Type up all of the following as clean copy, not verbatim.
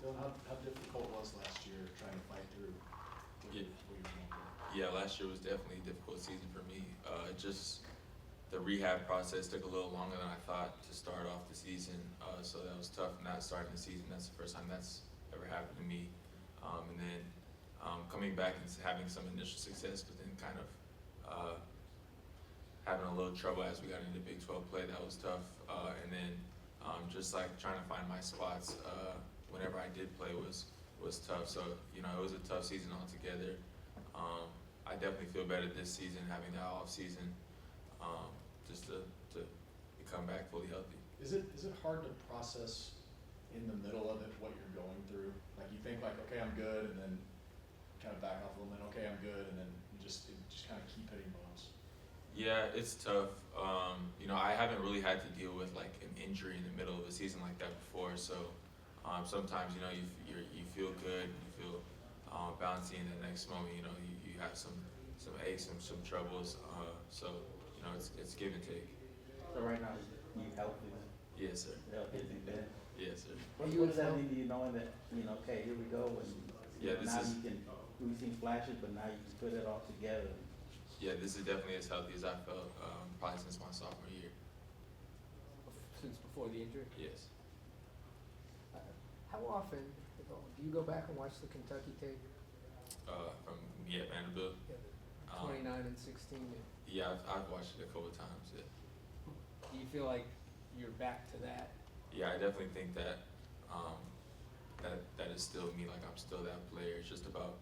Dylan, how difficult was last year trying to fight through what Yeah. you're going through? Yeah, last year was definitely a difficult season for me. Just the rehab process took a little longer than I thought to start off the season, so that was tough not starting the season. That's the first time that's ever happened to me. And then coming back and having some initial success, but then kind of having a little trouble as we got into Big 12 play. That was tough. And then just like trying to find my spots whenever I did play was tough. So, you know, it was a tough season altogether. I definitely feel better this season, having that off season, just to come back fully healthy. Is it hard to process in the middle of it what you're going through? Like you think like, okay, I'm good, and then kind of back off a little bit. Okay, I'm good, and then you just kind of keep hitting bumps. Yeah, it's tough. You know, I haven't really had to deal with like an injury in the middle of a season like that before. So sometimes, you know, you feel good, you feel bouncy, and the next moment, you know, you have some aches and some troubles. So you know, it's give and take. So right now, you healthy? Yes, sir. Healthy, then. Yes, sir. What does that mean to you, knowing that, you know, okay, here we go, and Yeah, this now is- you can, we've seen flashes, but now you can put it all together. Yeah, this is definitely as healthy as I felt probably since my sophomore year. Since before the injury? Yes. How often do you go back and watch the Kentucky tape? From Vanderbilt. Yeah, the 29 and 16. Yeah, I've watched it a couple of times. Yeah. Do you feel like you're back to that? Yeah, I definitely think that that is still me. Like I'm still that player. It's just about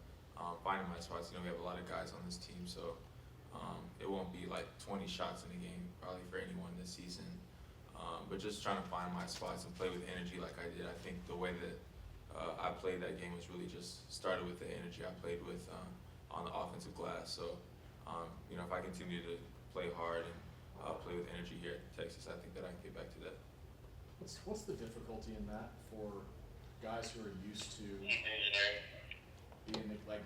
finding my spots. You know, we have a lot of guys on this team, so it won't be like 20 shots in a game probably for anyone this season. But just trying to find my spots and play with energy like I did. I think the way that I played that game was really just started with the energy I played with on the offensive glass. So you know, if I continue to play hard and play with energy here at Texas, I think that I can get back to that. What's the difficulty in that for guys who are used to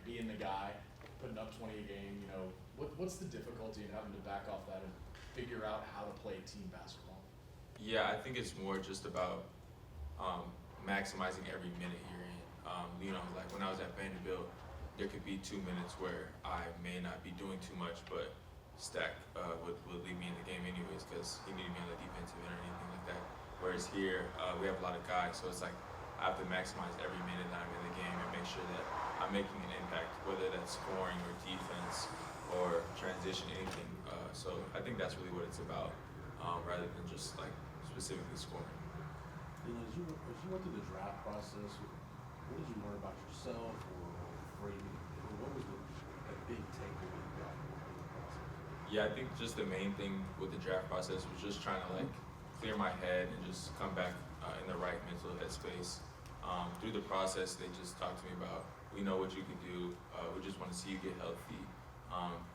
being the guy, putting up 20 a game? You know, what's the difficulty in having to back off that and figure out how to play team basketball? Yeah, I think it's more just about maximizing every minute you're in. You know, like when I was at Vanderbilt, there could be 2 minutes where I may not be doing too much, but Stack would leave me in the game anyways because he needed me on the defensive end or anything like that. Whereas here, we have a lot of guys, so it's like I have to maximize every minute that I'm in the game and make sure that I'm making an impact, whether that's scoring or defense or transition, anything. So I think that's really what it's about, rather than just like specifically scoring. You know, as you went through the draft process, what did you learn about yourself, or what was a big takeaway you got from the process? Yeah, I think just the main thing with the draft process was just trying to like clear my head and just come back in the right mental headspace. Through the process, they just talked to me about, we know what you can do. We just want to see you get healthy.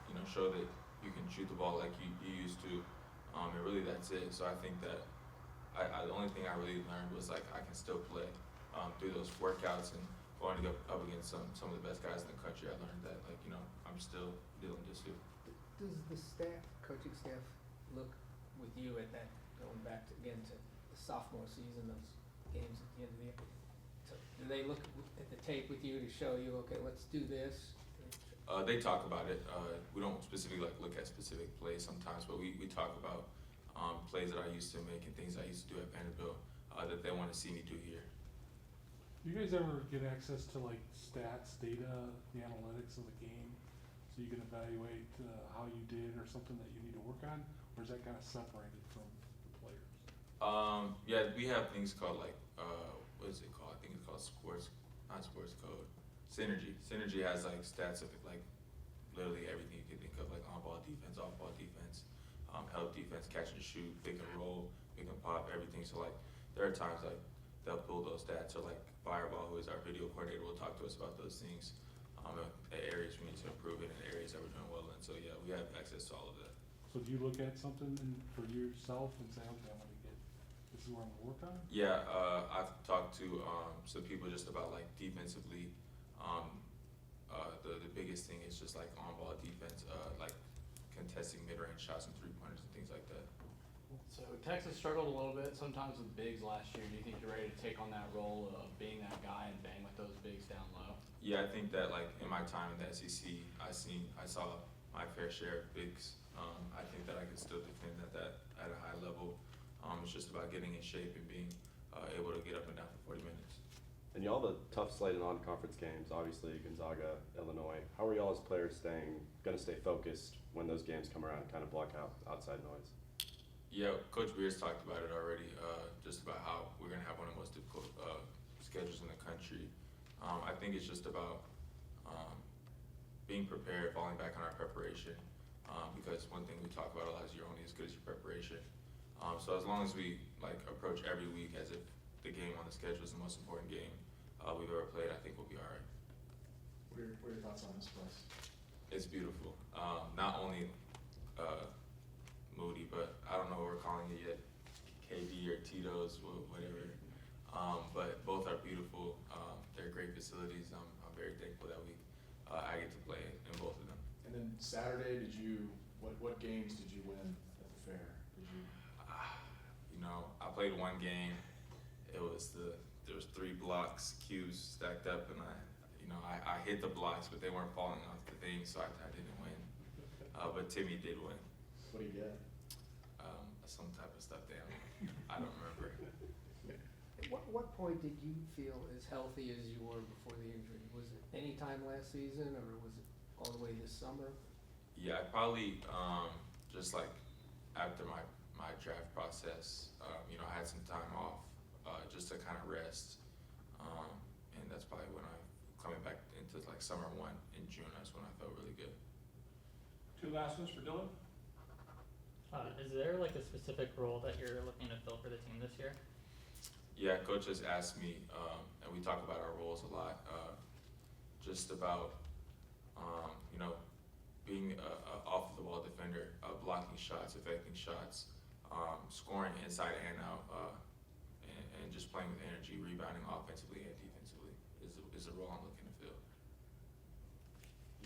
You know, show that you can shoot the ball like you used to. And really, that's it. So I think that the only thing I really learned was like I can still play through those workouts and going up against some of the best guys in the country. I learned that like, you know, I'm still dealing Disu. Does the staff, coaching staff, look with you at that, going back to the sophomore season, those games at the end of the year? So do they look at the tape with you to show you, okay, let's do this? They talk about it. We don't specifically like look at specific plays sometimes, but we talk about plays that I used to make and things I used to do at Vanderbilt that they want to see me do here. Do you guys ever get access to like stats, data, the analytics of the game, so you can evaluate how you did or something that you need to work on, or is that kind of separated from the players? Yeah, we have things called like what is it called? I think it's called not sports code. Synergy. Synergy has like stats of like literally everything you can think of, like on-ball defense, off-ball defense, help defense, catch and shoot, pick and roll, pick and pop, everything. So like there are times like they'll pull those stats, or like Fireball, who is our video coordinator, will talk to us about those things, the areas we need to improve in and the areas that we're doing well in. So yeah, we have access to all of that. So do you look at something for yourself and say, okay, I'm gonna get, this is what I'm gonna work on? Yeah, I've talked to some people just about like defensively. The biggest thing is just like on-ball defense, like contesting mid-range shots and three-pointers and things like that. So Texas struggled a little bit sometimes with bigs last year. Do you think you're ready to take on that role of being that guy and Yeah, I think that like in my time in the SEC, I saw my fair share of bigs. I think that I could still defend at a high level. It's just about getting in shape and being able to get up and down for 40 minutes. And y'all have a tough slate of non-conference games, obviously Gonzaga, Illinois. How are y'all as players gonna stay focused when those games come around and kind of block out outside noise? Yeah, Coach Beers talked about it already, just about how we're gonna have one of the most difficult schedules in the country. I think it's just about being prepared, falling back on our preparation, because one thing we talk about a lot is you're only as good as your preparation. So as long as we like approach every week as if the game on the schedule is the most important game we've ever played, I think we'll be all right. What are your thoughts on this place? It's beautiful. Not only Moody, but I don't know what we're calling it yet, KD or Tito's, whatever. But both are beautiful. They're great facilities. I'm very thankful that I get to play in both of them. And then Saturday, what games did you win at the fair? I played one game. There was 3 blocks, cubes stacked up, and I hit the blocks, but they weren't falling off the thing, so I didn't win. But Timmy did win. What do you get? Some type of stuffed animal. I don't remember. At what point did you feel as healthy as you were before the injury? Was it any time last season, or was it all the way this summer? Yeah, I probably just like after my draft process, I had some time off just to kind of rest, and that's probably when I'm coming back into like summer 1 in June. That's when I felt really good. 2 last ones for Dylan. Is there like a specific role that you're looking to fill for the team this year? Yeah, coach has asked me, and we talk about our roles a lot, just about being a off the wall defender, blocking shots, affecting shots, scoring inside and out, and just playing with energy, rebounding offensively and defensively is a role I'm looking to fill.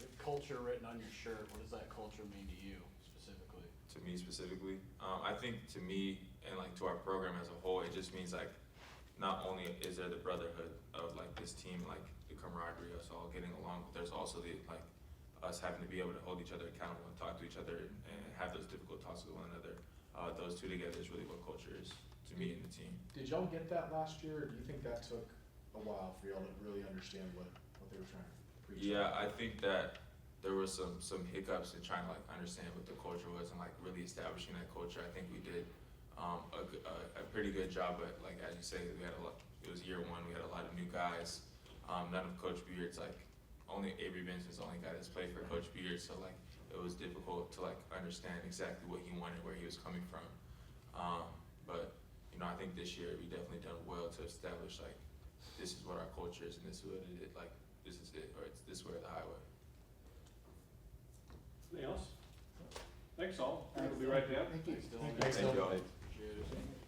You have culture written on your shirt. What does that culture mean to you specifically? To me specifically, I think to me and like to our program as a whole, it just means like not only is there the brotherhood of like this team, like the camaraderie, us all getting along, but there's also the like us having to be able to hold each other accountable and talk to each other and have those difficult talks with one another. Those two together is really what culture is to me and the team. Did y'all get that last year, or do you think that took a while for y'all to really understand what they were trying to preach? Yeah, I think that there was some hiccups in trying to like understand what the culture was and like really establishing that culture. I think we did a pretty good job, but like as you say, we had a lot. It was year 1. We had a lot of new guys. None of Coach Beard's like only Avery Benson's the only guy that's played for Coach Beard, so like it was difficult to like understand exactly what he wanted, where he was coming from. But I think this year we definitely done well to establish like this is what our culture is and this is what it is. Like this is it, or it's this way or the highway. Anything else? Thanks all. We'll be right down. Thank you. Thanks, Dylan. Thank you all.